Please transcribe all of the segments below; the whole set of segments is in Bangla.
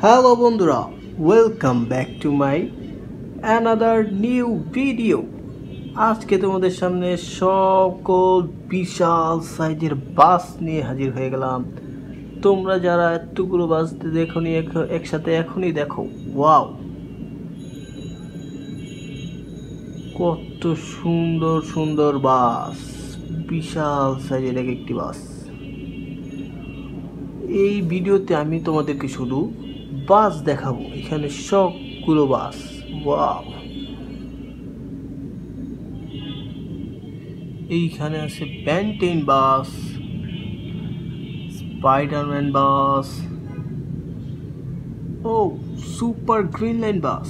হ্যালো বন্ধুরা, welcome back to my another new video. আজকে তোমাদের সামনে সকল বিশাল সাইজের বাস নিয়ে হাজির হয়ে গেলাম। তোমরা যারা এতগুলো বাস দেখোনি একসাথে এখনই দেখো। ওয়াও, কত সুন্দর সুন্দর বাস, বিশাল সাইজের এক একটি বাস। এই ভিডিওতে আমি তোমাদেরকে শুধু বাস দেখাবো, এখানে সবগুলো বাস। ওয়াও, এইখানে আছে ব্যান্টেন বাস, স্পাইডারম্যান বাস, ও সুপার গ্রিন লাইন বাস।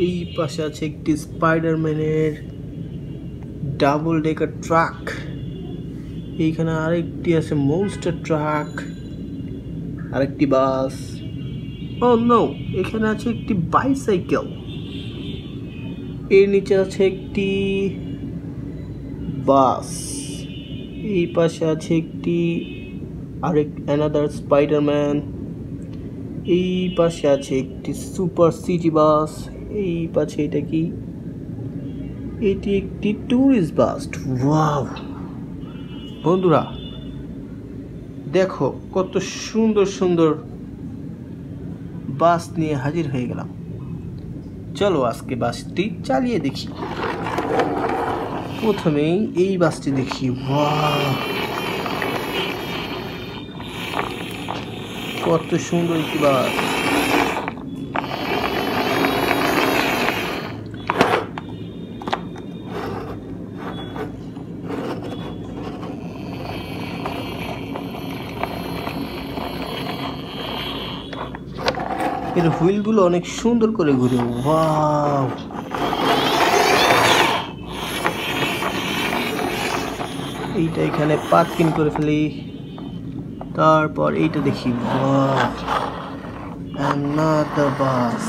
এই পাশে আছে একটি স্পাইডারম্যানের ডাবল ডেকার ট্রাক। এইখানে আরেকটি আছে মনস্টার ট্রাক, আরেকটি বাস। ও নো, এখানে আছে একটি বাইসাইকেল। এর নিচে আছে একটি বাস। এই পাশে আছে একটি অ্যানাদার স্পাইডারম্যান। এই পাশে আছে একটি সুপার সিটি বাস। এই পাশে এটা কি? এটি একটি ট্যুরিস্ট বাস। ওয়াও বন্ধুরা, দেখো কত সুন্দর সুন্দর বাস নিয়ে হাজির হয়ে গেলাম। চলো আজকে বাসটি চালিয়ে দেখি। প্রথমেই এই বাসটি দেখি। ওয়াও, কত সুন্দর একটি বাস। এর হুইলগুলো অনেক সুন্দর করে ঘুরে। ওয়াও, এইটা এখানে পার্কিং করে ফেলি। তারপর এইটা দেখি। Wow, another bus,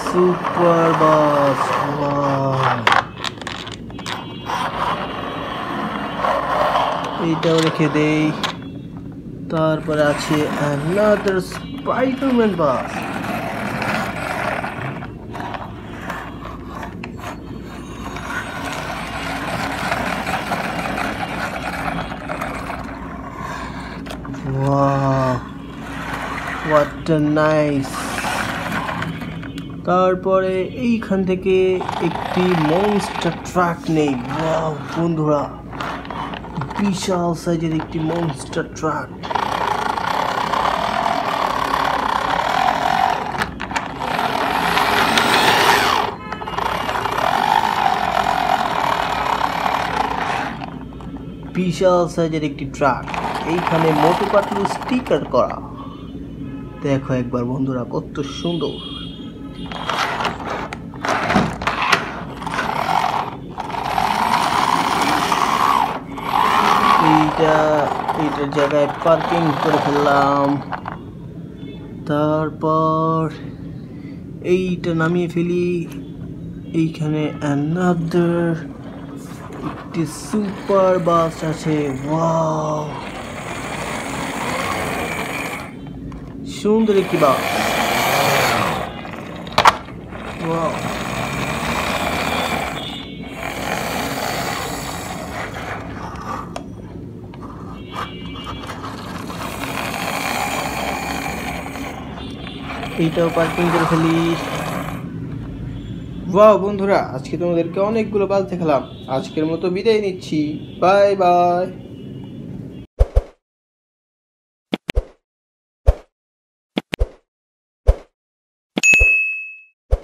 super bus। Wow, এইটাও রেখে দেই। তারপরে আছে another Spiderman bus. Wow, what a nice। তারপরে এইখান থেকে একটি মনস্টার ট্রাক নেই। ওয়াও বন্ধুরা, বিশাল সাইজের একটি মনস্টার ট্রাক। বিশাল সাইজের একটি ট্রাক। এইখানে মোটু পাতলু স্টিকার করা। দেখো একবার বন্ধুরা, কত সুন্দর। এইটার জায়গায় পার্কিং করে ফেললাম। তারপর এইটা নামিয়ে ফেলি। এইখানে another একটি সুপার বাস আছে। ওয়াও, সুন্দর একটি বাস। ওয়াও, এইটাও পার্কিং করে ফেলি। ওয়াও বন্ধুরা, আজকে তোমাদেরকে অনেকগুলো বাস দেখালাম। আজকের মতো বিদায় নিচ্ছি। Bye bye.